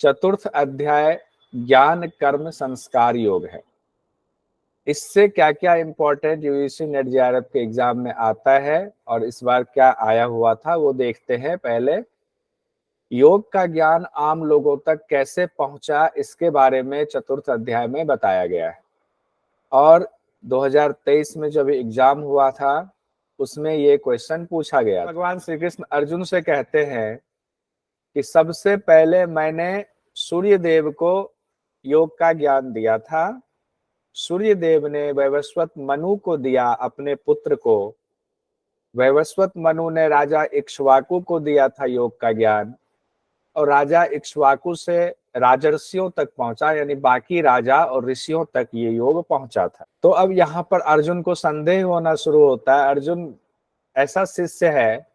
चतुर्थ अध्याय ज्ञान कर्म संस्कार योग है। इससे क्या क्या इंपॉर्टेंट यूजीसी नेट जेआरएफ के एग्जाम में आता है और इस बार क्या आया हुआ था वो देखते हैं। पहले योग का ज्ञान आम लोगों तक कैसे पहुंचा इसके बारे में चतुर्थ अध्याय में बताया गया है। और 2023 में जब एग्जाम हुआ था उसमें ये क्वेश्चन पूछा गया। भगवान श्री कृष्ण अर्जुन से कहते हैं कि सबसे पहले मैंने सूर्य देव को योग का ज्ञान दिया था। सूर्य देव ने वैवस्वत मनु को दिया, अपने पुत्र को। वैवस्वत मनु ने राजा इक्ष्वाकु को दिया था योग का ज्ञान, और राजा इक्ष्वाकु से राजर्षियों तक पहुंचा, यानी बाकी राजा और ऋषियों तक ये योग पहुंचा था। तो अब यहाँ पर अर्जुन को संदेह होना शुरू होता है। अर्जुन ऐसा शिष्य है,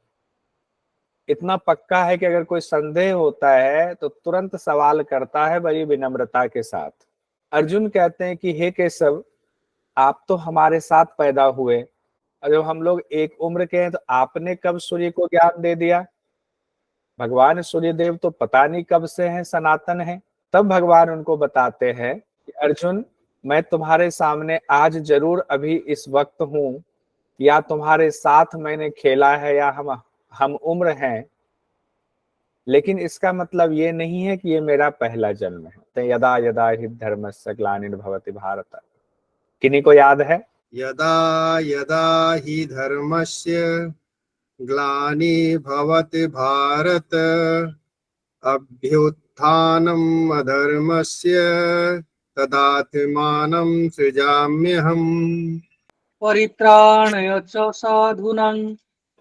इतना पक्का है कि अगर कोई संदेह होता है तो तुरंत सवाल करता है बड़ी विनम्रता के साथ। अर्जुन कहते हैं कि हे केशव, आप तो हमारे साथ पैदा हुए और जब हम लोग एक उम्र के हैं तो आपने कब सूर्य को ज्ञान दे दिया? भगवान सूर्यदेव तो पता नहीं कब से हैं, सनातन हैं। तब भगवान उनको बताते हैं कि अर्जुन, मैं तुम्हारे सामने आज जरूर अभी इस वक्त हूं, या तुम्हारे साथ मैंने खेला है, या हम उम्र हैं, लेकिन इसका मतलब ये नहीं है कि ये मेरा पहला जन्म है। तो यदा यदा हि धर्मस्य ग्लानिर्भवति भारत, किन्हीं को याद है? यदा यदा हि धर्मस्य ग्लानिर्भवति भारत अभ्युत्थानम् अधर्मस्य तदात्मानं सृजाम्यहम्। परित्राणाय च साधूनां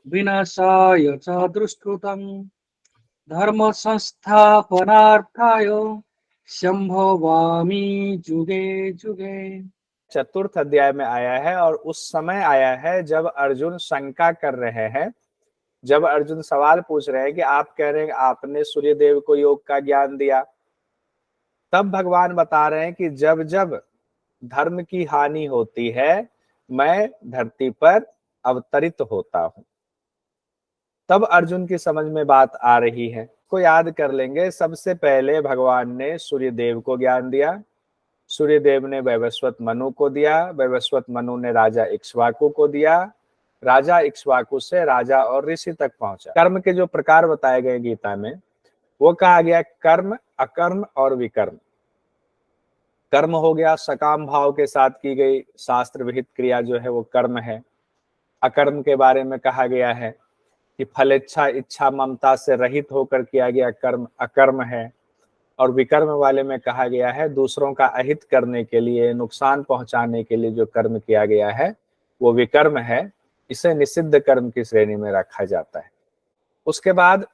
विनाशाय च दुष्कृतं धर्म संस्थापनार्थाय संभवामि जुगे जुगे। चतुर्थ अध्याय में आया है और उस समय आया है जब अर्जुन शंका कर रहे हैं, जब अर्जुन सवाल पूछ रहे हैं कि आप कह रहे हैं आपने सूर्यदेव को योग का ज्ञान दिया। तब भगवान बता रहे हैं कि जब जब धर्म की हानि होती है मैं धरती पर अवतरित होता हूं। तब अर्जुन की समझ में बात आ रही है। को याद कर लेंगे। सबसे पहले भगवान ने सूर्यदेव को ज्ञान दिया, सूर्यदेव ने वैवस्वत मनु को दिया, वैवस्वत मनु ने राजा इक्ष्वाकु को दिया, राजा इक्ष्वाकु से राजा और ऋषि तक पहुंचा। कर्म के जो प्रकार बताए गए गीता में वो कहा गया कर्म, अकर्म और विकर्म। कर्म हो गया सकाम भाव के साथ की गई शास्त्र विहित क्रिया जो है वो कर्म है। अकर्म के बारे में कहा गया है कि फलेच्छा इच्छा ममता से रहित होकर किया गया कर्म अकर्म है। और विकर्म वाले में कहा गया है दूसरों का अहित करने के लिए, नुकसान पहुंचाने के लिए जो कर्म किया गया है वो विकर्म है। इसे निषिद्ध कर्म की श्रेणी में रखा जाता है। उसके बाद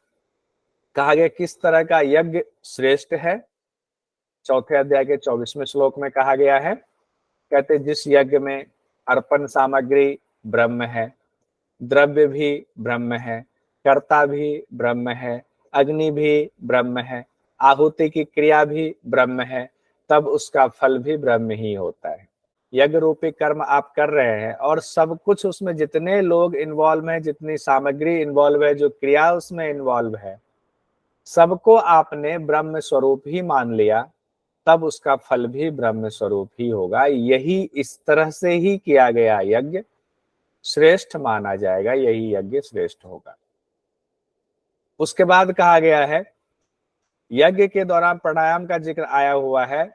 कहा गया किस तरह का यज्ञ श्रेष्ठ है। चौथे अध्याय के 24वें श्लोक में कहा गया है, कहते जिस यज्ञ में अर्पण सामग्री ब्रह्म है, द्रव्य भी ब्रह्म है, कर्ता भी ब्रह्म है, अग्नि भी ब्रह्म है, आहुति की क्रिया भी ब्रह्म है, तब उसका फल भी ब्रह्म ही होता है। यज्ञ रूपी कर्म आप कर रहे हैं और सब कुछ उसमें जितने लोग इन्वॉल्व हैं, जितनी सामग्री इन्वॉल्व है, जो क्रिया उसमें इन्वॉल्व है, सबको आपने ब्रह्म स्वरूप ही मान लिया, तब उसका फल भी ब्रह्म स्वरूप ही होगा। यही इस तरह से ही किया गया यज्ञ श्रेष्ठ माना जाएगा, यही यज्ञ श्रेष्ठ होगा। उसके बाद कहा गया है यज्ञ के दौरान प्राणायाम का जिक्र आया हुआ है।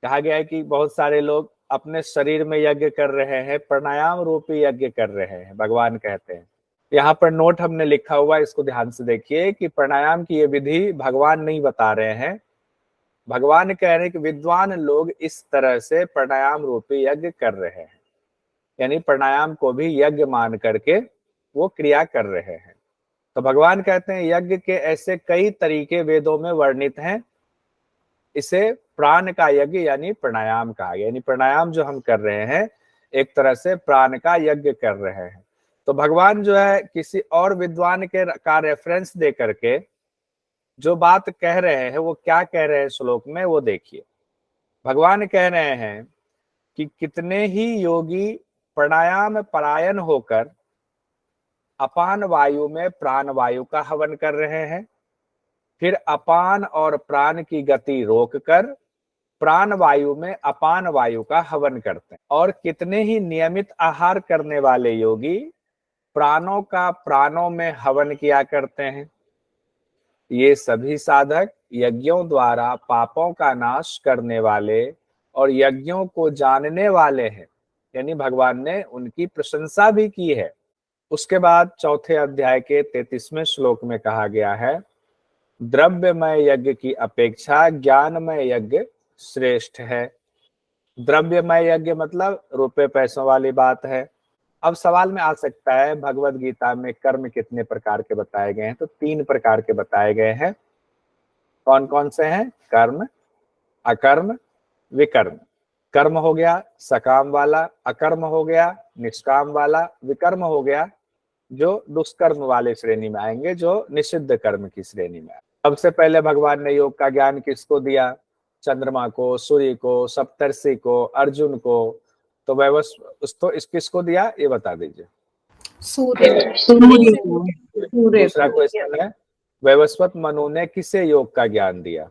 कहा गया है कि बहुत सारे लोग अपने शरीर में यज्ञ कर रहे हैं, प्राणायाम रूपी यज्ञ कर रहे हैं। भगवान कहते हैं, यहाँ पर नोट हमने लिखा हुआ, इसको ध्यान से देखिए कि प्राणायाम की ये विधि भगवान नहीं बता रहे हैं। भगवान कह रहे हैं कि विद्वान लोग इस तरह से प्राणायाम रूपी यज्ञ कर रहे हैं, यानी प्राणायाम को भी यज्ञ मान करके वो क्रिया कर रहे हैं। तो भगवान कहते हैं यज्ञ के ऐसे कई तरीके वेदों में वर्णित हैं। इसे प्राण का यज्ञ यानी प्राणायाम कहा गया, यानी प्राणायाम जो हम कर रहे हैं एक तरह से प्राण का यज्ञ कर रहे हैं। तो भगवान जो है किसी और विद्वान के का रेफरेंस दे करके जो बात कह रहे हैं वो क्या कह रहे हैं श्लोक में वो देखिए। भगवान कह रहे हैं कि कितने ही योगी प्राणायाम परायण होकर अपान वायु में प्राण वायु का हवन कर रहे हैं, फिर अपान और प्राण की गति रोककर प्राण वायु में अपान वायु का हवन करते हैं। और कितने ही नियमित आहार करने वाले योगी प्राणों का प्राणों में हवन किया करते हैं। ये सभी साधक यज्ञों द्वारा पापों का नाश करने वाले और यज्ञों को जानने वाले हैं, यानी भगवान ने उनकी प्रशंसा भी की है। उसके बाद चौथे अध्याय के 33वें श्लोक में कहा गया है, द्रव्यमय यज्ञ की अपेक्षा ज्ञानमय यज्ञ श्रेष्ठ है। द्रव्यमय यज्ञ मतलब रुपए पैसों वाली बात है। अब सवाल में आ सकता है, भगवत गीता में कर्म कितने प्रकार के बताए गए हैं? तो 3 प्रकार के बताए गए हैं। कौन कौन से हैं? कर्म, अकर्म, विकर्म। कर्म हो गया सकाम वाला, अकर्म हो गया निष्काम वाला, विकर्म हो गया जो दुष्कर्म वाले श्रेणी में आएंगे, जो निषिद्ध कर्म की श्रेणी में। सबसे पहले भगवान ने योग का ज्ञान किसको दिया? चंद्रमा को, सूर्य को, सप्तर्षि को, अर्जुन को। तो किसको दिया ये बता दीजिए। दूसरा क्वेश्चन है, वैवस्वत मनु ने किसे योग का ज्ञान दिया?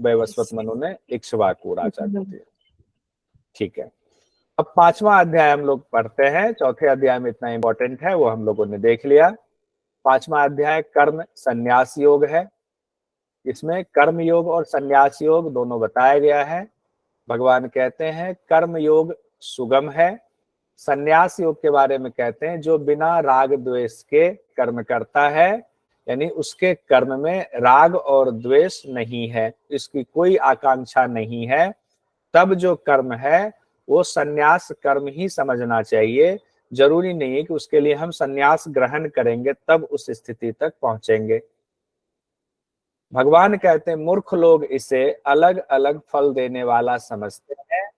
वैवस्वत मनु ने इक्ष्वाकु राजा को दिया। ठीक है, अब 5वां अध्याय हम लोग पढ़ते हैं। चौथे अध्याय में इतना इंपॉर्टेंट है वो हम लोगों ने देख लिया। 5वां अध्याय कर्म संन्यास योग है। इसमें कर्म योग और संन्यास योग दोनों बताया गया है। भगवान कहते हैं कर्म योग सुगम है, संन्यास योग के बारे में कहते हैं जो बिना राग द्वेष के कर्म करता है, यानी उसके कर्म में राग और द्वेष नहीं है, इसकी कोई आकांक्षा नहीं है, तब जो कर्म है वो संन्यास कर्म ही समझना चाहिए। जरूरी नहीं है कि उसके लिए हम संन्यास ग्रहण करेंगे तब उस स्थिति तक पहुंचेंगे। भगवान कहते हैं मूर्ख लोग इसे अलग अलग फल देने वाला समझते हैं,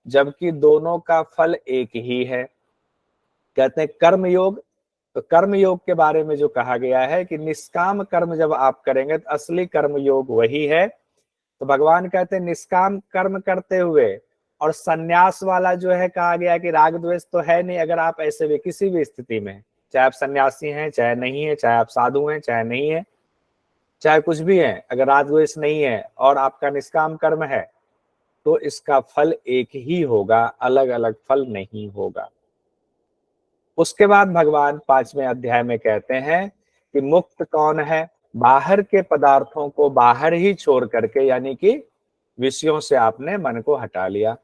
जबकि दोनों का फल एक ही है। कहते हैं कर्म योग, तो कर्म योग के बारे में जो कहा गया है कि निष्काम कर्म जब आप करेंगे तो असली कर्म योग वही है। तो भगवान कहते हैं निष्काम कर्म करते हुए और सन्यास वाला जो है कहा गया कि राग द्वेष तो है नहीं। अगर आप ऐसे भी किसी भी स्थिति में, चाहे आप सन्यासी हैं चाहे नहीं है, चाहे आप साधु हैं चाहे नहीं है, चाहे कुछ भी है, अगर राग द्वेष नहीं है और आपका निष्काम कर्म है तो इसका फल एक ही होगा, अलग अलग फल नहीं होगा। उसके बाद भगवान 5वें अध्याय में कहते हैं कि मुक्त कौन है? बाहर के पदार्थों को बाहर ही छोड़ करके, यानी कि विषयों से आपने मन को हटा लिया,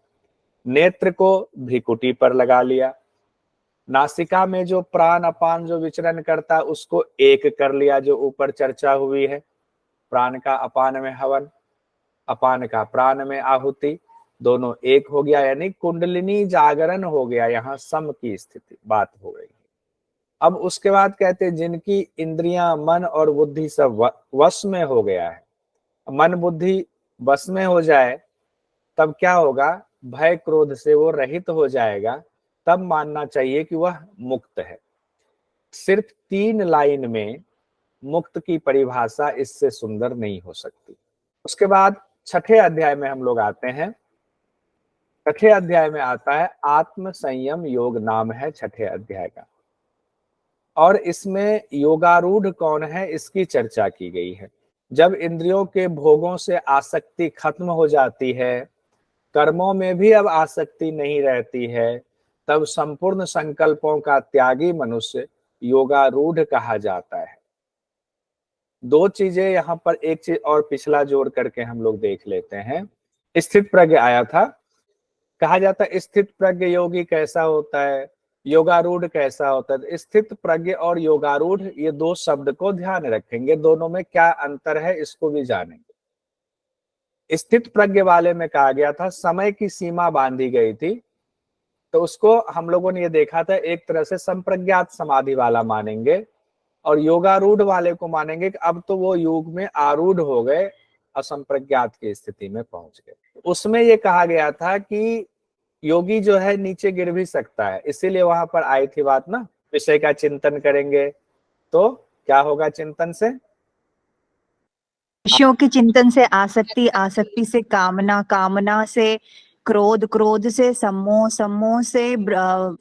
नेत्र को भ्रिकुटी पर लगा लिया, नासिका में जो प्राण अपान जो विचरण करता उसको एक कर लिया, जो ऊपर चर्चा हुई है, प्राण का अपान में हवन, अपान का प्राण में आहुति, दोनों एक हो गया, यानी कुंडलिनी जागरण हो गया, यहाँ सम की स्थिति बात हो गई। अब उसके बाद कहते हैं जिनकी इंद्रियां मन और बुद्धि सब वश में हो गया है, मन बुद्धि वश में हो जाए तब क्या होगा? भय क्रोध से वो रहित हो जाएगा, तब मानना चाहिए कि वह मुक्त है। सिर्फ 3 लाइन में मुक्त की परिभाषा इससे सुंदर नहीं हो सकती। उसके बाद 6ठे अध्याय में हम लोग आते हैं। 6ठे अध्याय में आता है आत्म संयम योग नाम है 6ठे अध्याय का, और इसमें योगारूढ़ कौन है इसकी चर्चा की गई है। जब इंद्रियों के भोगों से आसक्ति खत्म हो जाती है, कर्मों में भी अब आसक्ति नहीं रहती है, तब संपूर्ण संकल्पों का त्यागी मनुष्य योगारूढ़ कहा जाता है। 2 चीजें यहाँ पर, एक चीज और पिछला जोड़ करके हम लोग देख लेते हैं। स्थित प्रज्ञ आया था, कहा जाता है स्थित प्रज्ञ योगी कैसा होता है, योगारूढ़ कैसा होता है। स्थित प्रज्ञ और योगारूढ़ ये 2 शब्द को ध्यान रखेंगे, दोनों में क्या अंतर है इसको भी जानेंगे। स्थित प्रज्ञ वाले में कहा गया था समय की सीमा बांधी गई थी, तो उसको हम लोगों ने ये देखा था एक तरह से संप्रज्ञात समाधि वाला मानेंगे, और योगारूढ़ वाले को मानेंगे कि अब तो वो योग में आरूढ़ हो गए, असंप्रज्ञात की स्थिति में पहुंच गए। उसमें ये कहा गया था कि योगी जो है नीचे गिर भी सकता है, इसीलिए वहां पर आई थी बात ना, विषय का चिंतन करेंगे तो क्या होगा? चिंतन से विषयों के चिंतन से आसक्ति, आसक्ति से कामना, कामना से क्रोध, क्रोध से सम्मोह, सम्मोह से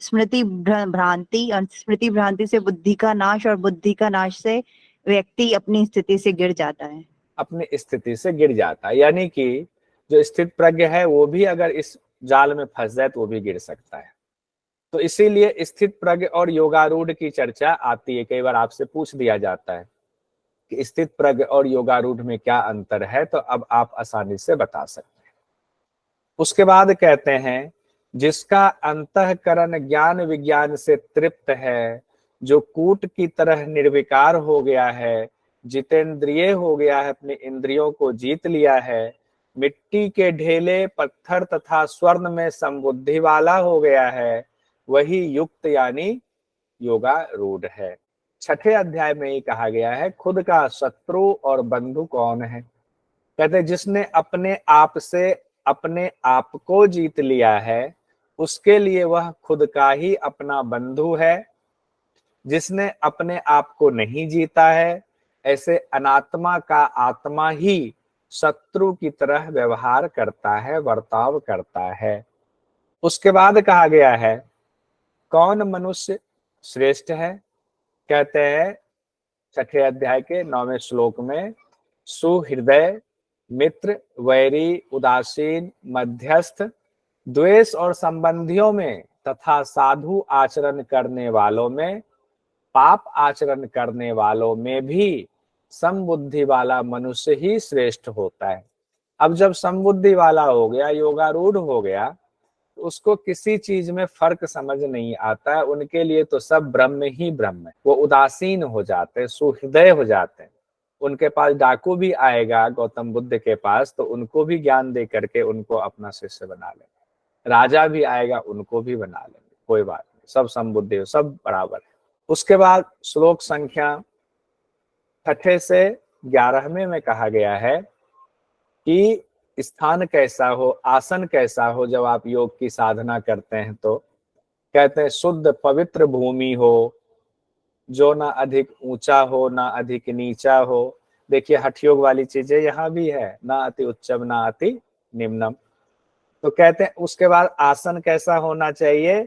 स्मृति भ्रांति, और स्मृति भ्रांति से बुद्धि का नाश, और बुद्धि का नाश से व्यक्ति अपनी स्थिति से गिर जाता है। अपनी स्थिति से गिर जाता है, यानी कि जो स्थित प्रज्ञ है वो भी अगर इस जाल में फंस जाए तो वो भी गिर सकता है। तो इसीलिए स्थित प्रज्ञ और योगारूढ़ की चर्चा आती है। कई बार आपसे पूछ दिया जाता है कि स्थित प्रज्ञ और योगारूढ़ में क्या अंतर है, तो अब आप आसानी से बता सकते हैं। उसके बाद कहते हैं, जिसका अंतःकरण ज्ञान विज्ञान से तृप्त है, जो कूट की तरह निर्विकार हो गया है, जितेंद्रिय हो गया है, अपने इंद्रियों को जीत लिया है, मिट्टी के ढेले पत्थर तथा स्वर्ण में संबुद्धि वाला हो गया है, वही युक्त यानी योगारूढ़ है। छठे अध्याय में ही कहा गया है, खुद का शत्रु और बंधु कौन है? कहते हैं, जिसने अपने आप से अपने आप को जीत लिया है, उसके लिए वह खुद का ही अपना बंधु है। जिसने अपने आप को नहीं जीता है, ऐसे अनात्मा का आत्मा ही शत्रु की तरह व्यवहार करता है, बर्ताव करता है। उसके बाद कहा गया है, कौन मनुष्य श्रेष्ठ है? कहते हैं छठे अध्याय के 9वें श्लोक में, सुहृदय, मित्र, वैरी, उदासीन, मध्यस्थ, द्वेष और संबंधियों में तथा साधु आचरण करने वालों में, पाप आचरण करने वालों में भी समबुद्धि वाला मनुष्य ही श्रेष्ठ होता है। अब जब समबुद्धि वाला हो गया, योगारूढ़ हो गया, तो उसको किसी चीज में फर्क समझ नहीं आता है। उनके लिए तो सब ब्रह्म ही ब्रह्म है। वो उदासीन हो जाते हैं, सुहृदय हो जाते हैं। उनके पास डाकू भी आएगा गौतम बुद्ध के पास, तो उनको भी ज्ञान दे करके उनको अपना शिष्य बना लेंगे। राजा भी आएगा, उनको भी बना लेंगे, कोई बात नहीं, सब समबुद्धि हो, सब बराबर है। उसके बाद श्लोक संख्या 6 से 11वें में कहा गया है कि स्थान कैसा हो, आसन कैसा हो जब आप योग की साधना करते हैं। तो कहते हैं, शुद्ध पवित्र भूमि हो, जो ना अधिक ऊंचा हो ना अधिक नीचा हो। देखिए हठ योग वाली चीजें यहाँ भी है, ना अति उच्चम ना अति निम्नम। तो कहते हैं उसके बाद आसन कैसा होना चाहिए,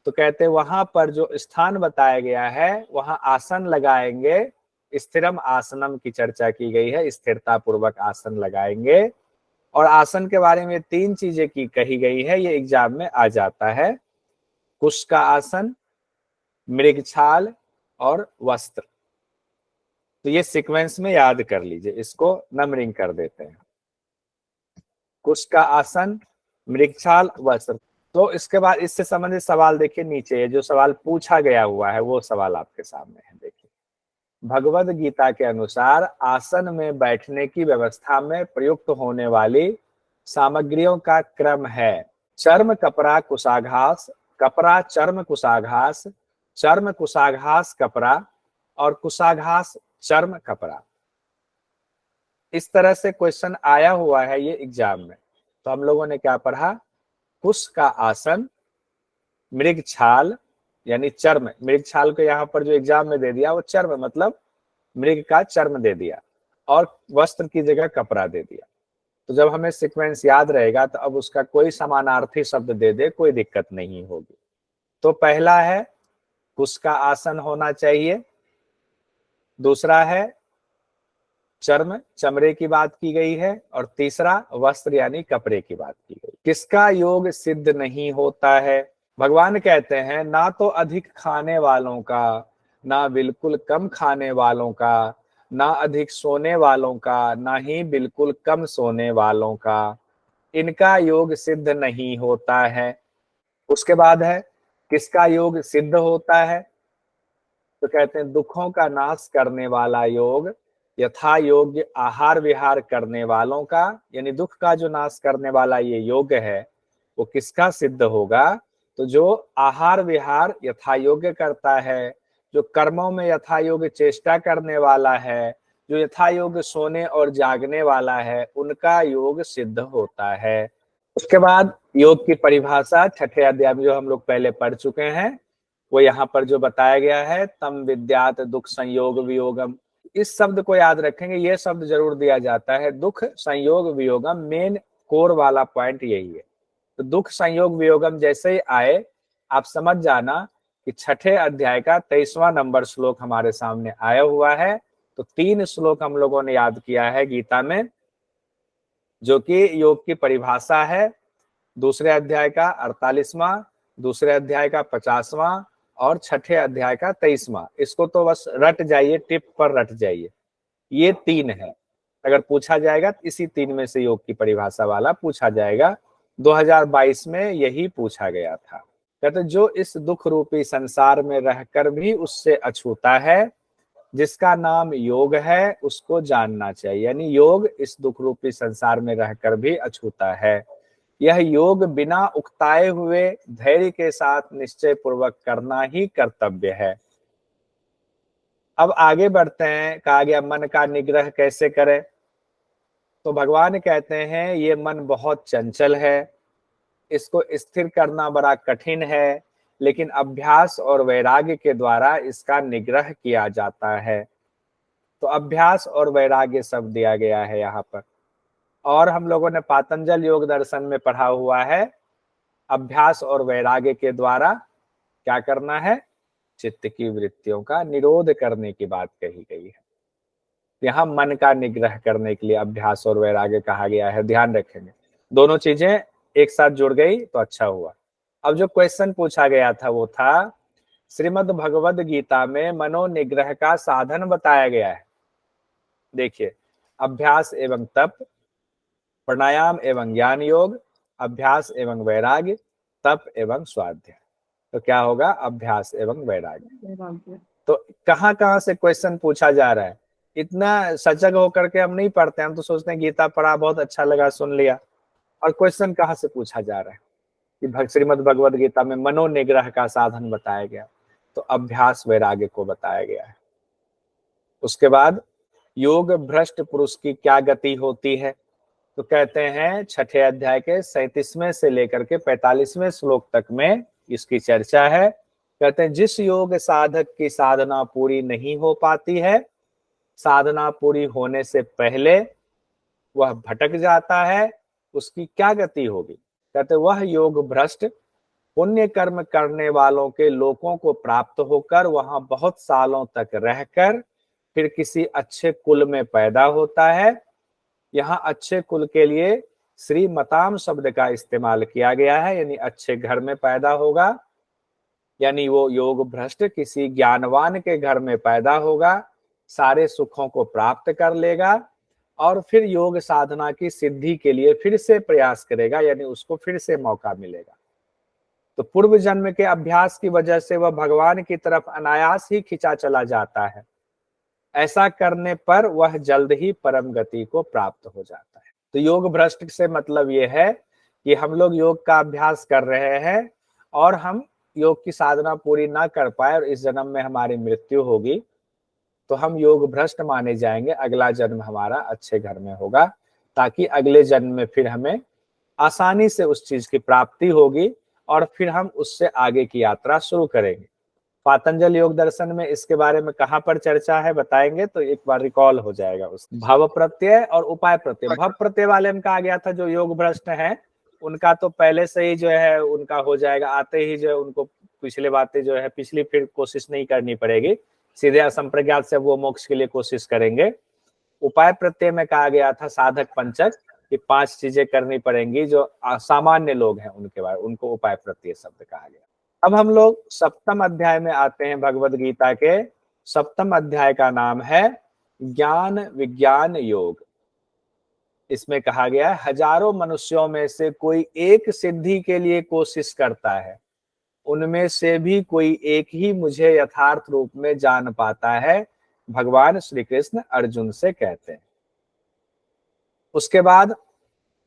तो कहते हैं वहां पर जो स्थान बताया गया है वहां आसन लगाएंगे। स्थिरम आसनम की चर्चा की गई है, स्थिरता पूर्वक आसन लगाएंगे। और आसन के बारे में 3 चीजें की कही गई है, ये एग्जाम में आ जाता है, कुश का आसन, मृगछाल और वस्त्र। तो ये सीक्वेंस में याद कर लीजिए, इसको नंबरिंग कर देते हैं, कुश का आसन, मृगछाल, वस्त्र। तो इसके बाद इससे संबंधित सवाल देखिए नीचे, ये जो सवाल पूछा गया हुआ है वो सवाल आपके सामने है। देखिए, भगवद गीता के अनुसार आसन में बैठने की व्यवस्था में प्रयुक्त होने वाली सामग्रियों का क्रम है, चर्म कपड़ा कुशाघास, कपड़ा चर्म कुशाघास, चर्म कुशाघास कपड़ा और कुशाघास चर्म कपड़ा। इस तरह से क्वेश्चन आया हुआ है ये एग्जाम में। तो हम लोगों ने क्या पढ़ा, कुश का आसन, मृगछाल यानी चर्म, मृगछाल को यहाँ पर जो एग्जाम में दे दिया वो चर्म मतलब मृग का चर्म दे दिया, और वस्त्र की जगह कपड़ा दे दिया। तो जब हमें सीक्वेंस याद रहेगा तो अब उसका कोई समानार्थी शब्द दे दे कोई दिक्कत नहीं होगी। तो पहला है कुश का आसन होना चाहिए, दूसरा है चर्म, चमड़े की बात की गई है, और तीसरा वस्त्र यानी कपड़े की बात की गई। किसका योग सिद्ध नहीं होता है? भगवान कहते हैं, ना तो अधिक खाने वालों का, ना बिल्कुल कम खाने वालों का, ना अधिक सोने वालों का, ना ही बिल्कुल कम सोने वालों का, इनका योग सिद्ध नहीं होता है। उसके बाद है किसका योग सिद्ध होता है, तो कहते हैं दुखों का नाश करने वाला योग, यथा योग्य आहार विहार करने वालों का, यानी दुख का जो नाश करने वाला ये योग है वो किसका सिद्ध होगा, तो जो आहार विहार यथा योग्य करता है, जो कर्मों में यथा योग्य चेष्टा करने वाला है, जो यथा योग्य सोने और जागने वाला है, उनका योग सिद्ध होता है। उसके बाद योग की परिभाषा 6ठे अध्याय में जो हम लोग पहले पढ़ चुके हैं वो यहाँ पर जो बताया गया है, तम विद्यात दुख संयोग वियोगम। इस शब्द को याद रखेंगे, ये शब्द जरूर दिया जाता है, दुख संयोग वियोगम, मेन कोर वाला पॉइंट यही है। तो दुख संयोग वियोगम जैसे ही आए आप समझ जाना कि 6ठे अध्याय का 23वां नंबर श्लोक हमारे सामने आया हुआ है, तो 3 श्लोक हम लोगों ने याद किया है गीता में, जो कि योग की परिभाषा है। दूसरे अध्याय का 48वां, दूसरे अध्याय का 50वां और छठे अध्याय का 23वां। इसको तो बस रट जाइए, टिप पर रट जाइए। ये 3 है। अगर पूछा जाएगा तो इसी 3 में से योग की परिभाषा वाला पूछा जाएगा। 2022 में यही पूछा गया था। कहते जो इस दुख रूपी संसार में रहकर भी उससे अछूता है, जिसका नाम योग है, उसको जानना चाहिए। यानी योग इस दुख रूपी संसार में रहकर भी अछूता है। यह योग बिना उकताए हुए धैर्य के साथ निश्चय पूर्वक करना ही कर्तव्य है। अब आगे बढ़ते हैं। कहा गया मन का निग्रह कैसे करें। तो भगवान कहते हैं ये मन बहुत चंचल है, इसको स्थिर करना बड़ा कठिन है, लेकिन अभ्यास और वैराग्य के द्वारा इसका निग्रह किया जाता है। तो अभ्यास और वैराग्य सब दिया गया है यहाँ पर। और हम लोगों ने पातंजल योग दर्शन में पढ़ा हुआ है, अभ्यास और वैराग्य के द्वारा क्या करना है, चित्त की वृत्तियों का निरोध करने की बात कही गई है। यहाँ मन का निग्रह करने के लिए अभ्यास और वैराग्य कहा गया है। ध्यान रखेंगे, दोनों चीजें एक साथ जुड़ गई तो अच्छा हुआ। अब जो क्वेश्चन पूछा गया था वो था, श्रीमद् भगवद गीता में मनोनिग्रह का साधन बताया गया है। देखिए, अभ्यास एवं तप, प्राणायाम एवं ज्ञान योग, अभ्यास एवं वैराग्य, तप एवं स्वाध्याय। तो क्या होगा, अभ्यास एवं वैराग्य। तो कहाँ कहाँ से क्वेश्चन पूछा जा रहा है। इतना सजग होकर के हम नहीं पढ़ते, हम तो सोचते हैं गीता पढ़ा, बहुत अच्छा लगा, सुन लिया। और क्वेश्चन कहाँ से पूछा जा रहा है कि श्रीमद् भगवद गीता में मनोनिग्रह का साधन बताया गया, तो अभ्यास वैराग्य को बताया गया है। उसके बाद योग भ्रष्ट पुरुष की क्या गति होती है। तो कहते हैं छठे अध्याय के 37वें से लेकर के 45वें श्लोक तक में इसकी चर्चा है। कहते हैं जिस योग साधक की साधना पूरी नहीं हो पाती है, साधना पूरी होने से पहले वह भटक जाता है, उसकी क्या गति होगी। कहते वह योग भ्रष्ट पुण्य कर्म करने वालों के लोकों को प्राप्त होकर वहां बहुत सालों तक रहकर फिर किसी अच्छे कुल में पैदा होता है। यहाँ अच्छे कुल के लिए श्रीमताम शब्द का इस्तेमाल किया गया है, यानी अच्छे घर में पैदा होगा। यानी वो योग भ्रष्ट किसी ज्ञानवान के घर में पैदा होगा, सारे सुखों को प्राप्त कर लेगा और फिर योग साधना की सिद्धि के लिए फिर से प्रयास करेगा, यानी उसको फिर से मौका मिलेगा। तो पूर्व जन्म के अभ्यास की वजह से वह भगवान की तरफ अनायास ही खिंचा चला जाता है। ऐसा करने पर वह जल्द ही परम गति को प्राप्त हो जाता है। तो योग भ्रष्ट से मतलब ये है कि हम लोग योग का अभ्यास कर रहे हैं और हम योग की साधना पूरी ना कर पाए और इस जन्म में हमारी मृत्यु होगी, तो हम योग भ्रष्ट माने जाएंगे। अगला जन्म हमारा अच्छे घर में होगा, ताकि अगले जन्म में फिर हमें आसानी से उस चीज की प्राप्ति होगी और फिर हम उससे आगे की यात्रा शुरू करेंगे। पातंजल योग दर्शन में इसके बारे में कहाँ पर चर्चा है बताएंगे तो एक बार रिकॉल हो जाएगा। उस भव प्रत्यय और उपाय प्रत्यय, भव प्रत्यय वाले में कहा गया था जो योग भ्रष्ट है उनका तो पहले से ही जो है उनका हो जाएगा, आते ही जो है उनको पिछले बातें जो है पिछली फिर कोशिश नहीं करनी पड़ेगी, सीधे असंप्रज्ञात से वो मोक्ष के लिए कोशिश करेंगे। उपाय प्रत्यय में कहा गया था साधक पंचक कि 5 चीजें करनी पड़ेंगी जो सामान्य लोग हैं उनके बारे, उनको उपाय प्रत्यय शब्द कहा गया। अब हम लोग 7वें अध्याय में आते हैं। भगवद गीता के 7वें अध्याय का नाम है ज्ञान विज्ञान योग। इसमें कहा गया है हजारों मनुष्यों में से कोई एक सिद्धि के लिए कोशिश करता है, उनमें से भी कोई एक ही मुझे यथार्थ रूप में जान पाता है, भगवान श्री कृष्ण अर्जुन से कहते हैं। उसके बाद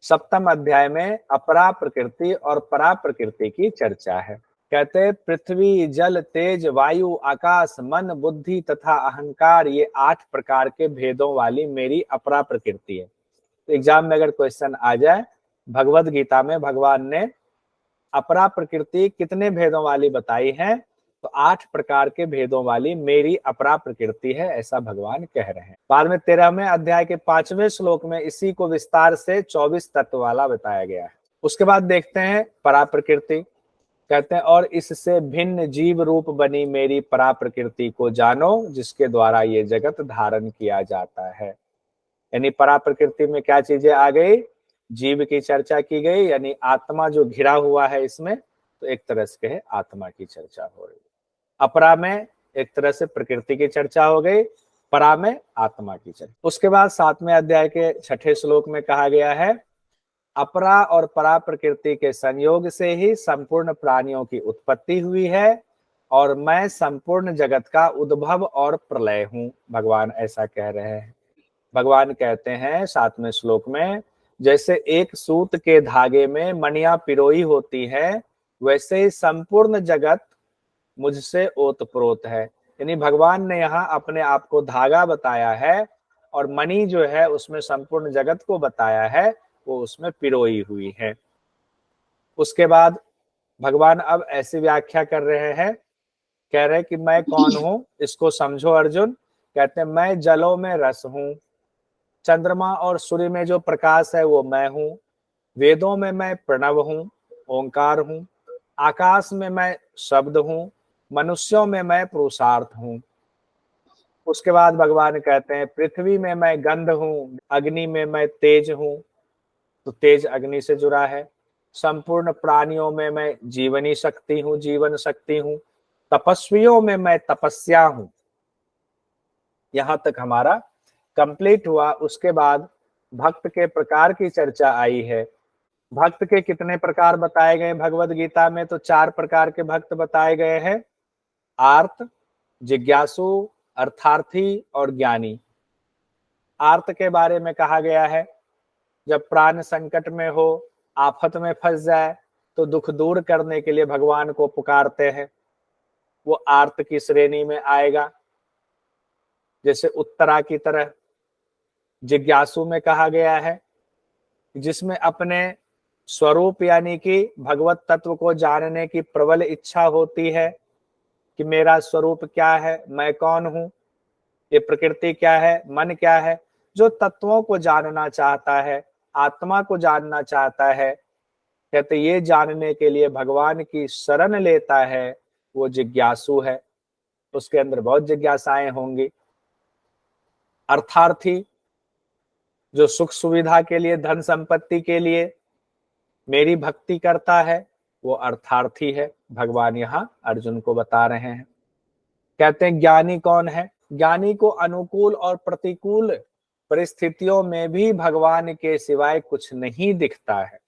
7वें अध्याय में अपरा प्रकृति और परा प्रकृति की चर्चा है। कहते हैं पृथ्वी जल तेज वायु आकाश मन बुद्धि तथा अहंकार ये 8 प्रकार के भेदों वाली मेरी अपरा प्रकृति है। तो एग्जाम में अगर क्वेश्चन आ जाए भगवद गीता में भगवान ने अपरा प्रकृति कितने भेदों वाली बताई है, तो 8 प्रकार के भेदों वाली मेरी अपरा प्रकृति है, ऐसा भगवान कह रहे हैं। बाद में 13वें अध्याय के 5वें श्लोक में इसी को विस्तार से 24 तत्व वाला बताया गया है। उसके बाद देखते हैं परा प्रकृति। कहते हैं और इससे भिन्न जीव रूप बनी मेरी परा प्रकृति को जानो, जिसके द्वारा ये जगत धारण किया जाता है। यानी परा प्रकृति में क्या चीजें आ गई, जीव की चर्चा की गई, यानी आत्मा जो घिरा हुआ है इसमें, तो एक तरह से कहे आत्मा की चर्चा हो रही। अपरा में एक तरह से प्रकृति की चर्चा हो गई, परा में आत्मा की चर्चा। उसके बाद 7वें अध्याय के 6ठे श्लोक में कहा गया है अपरा और परा प्रकृति के संयोग से ही संपूर्ण प्राणियों की उत्पत्ति हुई है और मैं संपूर्ण जगत का उद्भव और प्रलय हूं। भगवान ऐसा कह रहे हैं। भगवान कहते हैं 7वें श्लोक में, जैसे एक सूत के धागे में मणियां पिरोई होती है, वैसे ही संपूर्ण जगत मुझसे ओतप्रोत है। यानी भगवान ने यहाँ अपने आप को धागा बताया है और मणि जो है उसमें संपूर्ण जगत को बताया है, वो उसमें पिरोई हुई है। उसके बाद भगवान अब ऐसी व्याख्या कर रहे हैं, कह रहे कि मैं कौन हूं, इसको समझो अर्जुन। कहते हैं मैं जलों में रस हूं, चंद्रमा और सूर्य में जो प्रकाश है वो मैं हूं, वेदों में मैं प्रणव हूं, ओंकार हूं, आकाश में मैं शब्द हूं, मनुष्यों में मैं पुरुषार्थ हूं। उसके बाद भगवान कहते हैं पृथ्वी में मैं गंध हूं, अग्नि में मैं तेज हूं, तो तेज अग्नि से जुड़ा है। संपूर्ण प्राणियों में मैं जीवनी शक्ति हूं, जीवन शक्ति हूं, तपस्वियों में मैं तपस्या हूं। यहां तक हमारा कंप्लीट हुआ। उसके बाद भक्त के प्रकार की चर्चा आई है। भक्त के कितने प्रकार बताए गए भगवत गीता में, तो 4 प्रकार के भक्त बताए गए हैं, आर्त, जिज्ञासु, अर्थार्थी और ज्ञानी। आर्त के बारे में कहा गया है जब प्राण संकट में हो, आफत में फंस जाए, तो दुख दूर करने के लिए भगवान को पुकारते हैं, वो आर्त की श्रेणी में आएगा, जैसे उत्तरा की तरह। जिज्ञासु में कहा गया है जिसमें अपने स्वरूप यानी कि भगवत तत्व को जानने की प्रबल इच्छा होती है कि मेरा स्वरूप क्या है, मैं कौन हूं, ये प्रकृति क्या है, मन क्या है। जो तत्वों को जानना चाहता है, आत्मा को जानना चाहता है, कहते ये जानने के लिए भगवान की शरण लेता है, वो जिज्ञासु है। उसके अंदर बहुत जिज्ञासाएं होंगी। अर्थार्थी जो सुख सुविधा के लिए, धन संपत्ति के लिए मेरी भक्ति करता है, वो अर्थार्थी है। भगवान यहाँ अर्जुन को बता रहे हैं। कहते हैं ज्ञानी कौन है, ज्ञानी को अनुकूल और प्रतिकूल परिस्थितियों में भी भगवान के सिवाय कुछ नहीं दिखता है,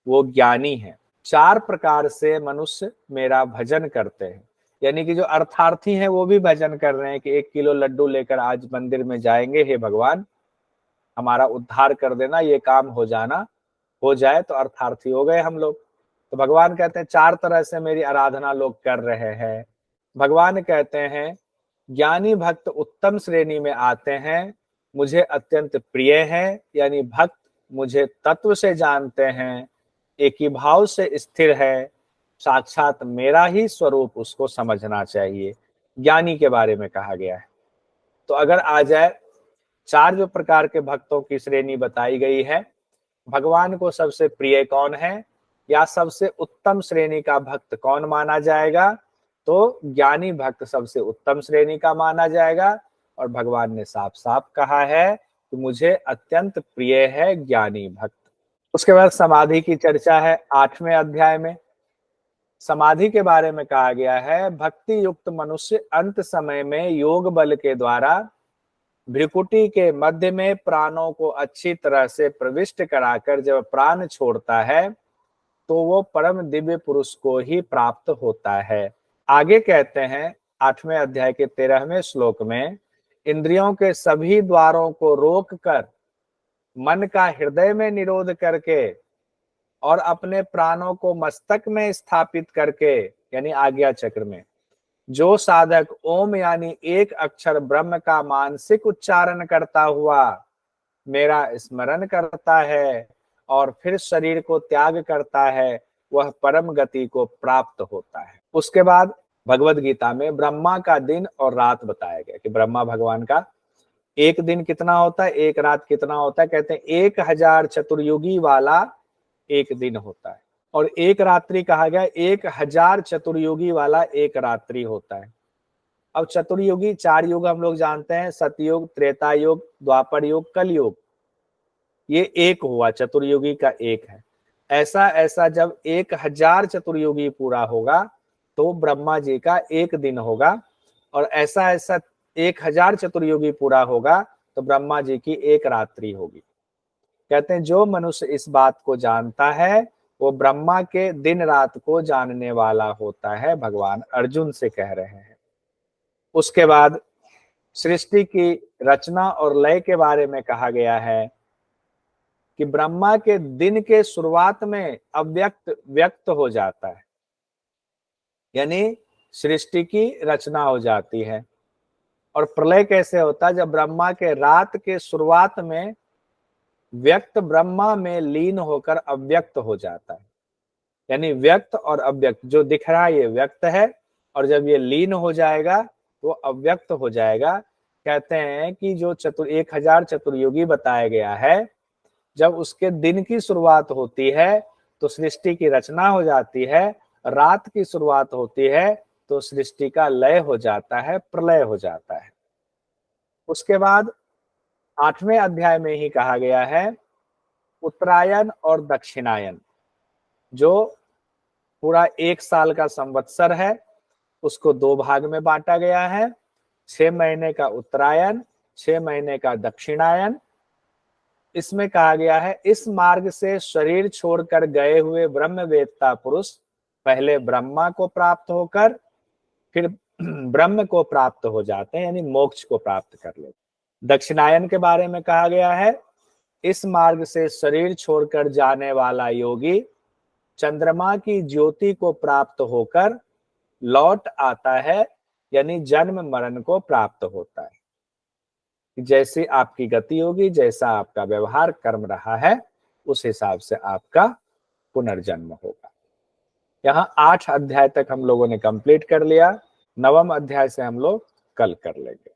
वो ज्ञानी है। 4 प्रकार से मनुष्य मेरा भजन करते हैं, यानी कि जो अर्थार्थी हैं वो भी भजन कर रहे हैं कि 1 किलो लड्डू लेकर आज मंदिर में जाएंगे, हे भगवान हमारा उद्धार कर देना, ये काम हो जाए तो अर्थार्थी हो गए हम लोग। तो भगवान कहते हैं 4 तरह से मेरी आराधना लोग कर रहे हैं। भगवान कहते हैं ज्ञानी भक्त उत्तम श्रेणी में आते हैं, मुझे अत्यंत प्रिय है, यानी भक्त मुझे तत्व से जानते हैं, एक ही भाव से स्थिर है, साक्षात मेरा ही स्वरूप उसको समझना चाहिए। ज्ञानी के बारे में कहा गया है। तो अगर आ जाए 4 जो प्रकार के भक्तों की श्रेणी बताई गई है, भगवान को सबसे प्रिय कौन है या सबसे उत्तम श्रेणी का भक्त कौन माना जाएगा, तो ज्ञानी भक्त सबसे उत्तम श्रेणी का माना जाएगा। और भगवान ने साफ साफ कहा है कि मुझे अत्यंत प्रिय है ज्ञानी भक्त। उसके बाद समाधि की चर्चा है 8वें अध्याय में। समाधि के बारे में कहा गया है भक्ति युक्त मनुष्य अंत समय में योग बल के द्वारा भ्रिकुटी के मध्य में प्राणों को अच्छी तरह से प्रविष्ट कराकर जब प्राण छोड़ता है तो वो परम दिव्य पुरुष को ही प्राप्त होता है। आगे कहते हैं 8वें अध्याय के 13वें श्लोक में, इंद्रियों के सभी द्वारों को रोककर मन का हृदय में निरोध करके और अपने प्राणों को मस्तक में स्थापित करके, यानी आज्ञा चक्र में, जो साधक ओम यानी एक अक्षर ब्रह्म का मानसिक उच्चारण करता हुआ मेरा स्मरण करता है और फिर शरीर को त्याग करता है, वह परम गति को प्राप्त होता है। उसके बाद भगवत गीता में ब्रह्मा का दिन और रात बताया गया कि ब्रह्मा भगवान का एक दिन कितना होता है, एक रात कितना होता है। कहते हैं 1000 चतुर्युगी वाला एक दिन होता है। और एक रात्रि कहा गया 1000 चतुर्युगी वाला एक रात्रि होता है। अब चतुर्युगी 4 युग हम लोग जानते हैं, सतयुग, त्रेता युग, द्वापर युग, कलयुग। ये एक हुआ, चतुर्युगी का एक है। ऐसा ऐसा जब 1000 चतुर्युगी पूरा होगा तो ब्रह्मा जी का एक दिन होगा, और ऐसा ऐसा 1000 चतुर्युगी पूरा होगा तो ब्रह्मा जी की एक रात्रि होगी। कहते हैं जो मनुष्य इस बात को जानता है वो ब्रह्मा के दिन रात को जानने वाला होता है, भगवान अर्जुन से कह रहे हैं। उसके बाद सृष्टि की रचना और लय के बारे में कहा गया है कि ब्रह्मा के दिन के शुरुआत में अव्यक्त व्यक्त हो जाता है, यानी सृष्टि की रचना हो जाती है। और प्रलय कैसे होता है? जब ब्रह्मा के रात के शुरुआत में व्यक्त ब्रह्मा में लीन होकर अव्यक्त हो जाता है, यानी व्यक्त और अव्यक्त जो दिख रहा है ये व्यक्त है, और जब ये लीन हो जाएगा तो अव्यक्त हो जाएगा। कहते हैं कि जो 1000 चतुर्युगी बताया गया है, जब उसके दिन की शुरुआत होती है तो सृष्टि की रचना हो जाती है, रात की शुरुआत होती है तो सृष्टि का लय हो जाता है, प्रलय हो जाता है। उसके बाद 8वें अध्याय में ही कहा गया है उत्तरायण और दक्षिणायन, जो पूरा 1 साल का संवत्सर है उसको 2 भाग में बांटा गया है। 6 महीने का उत्तरायण, 6 महीने का दक्षिणायन। इसमें कहा गया है इस मार्ग से शरीर छोड़कर गए हुए ब्रह्मवेत्ता पुरुष पहले ब्रह्मा को प्राप्त होकर फिर ब्रह्म को प्राप्त हो जाते हैं, यानी मोक्ष को प्राप्त कर लेते हैं। दक्षिणायन के बारे में कहा गया है इस मार्ग से शरीर छोड़कर जाने वाला योगी चंद्रमा की ज्योति को प्राप्त होकर लौट आता है, यानी जन्म मरण को प्राप्त होता है। जैसी आपकी गति होगी, जैसा आपका व्यवहार कर्म रहा है, उस हिसाब से आपका पुनर्जन्म होगा। यहाँ 8 अध्याय तक हम लोगों ने कंप्लीट कर लिया। 9वां अध्याय से हम लोग कल कर लेंगे।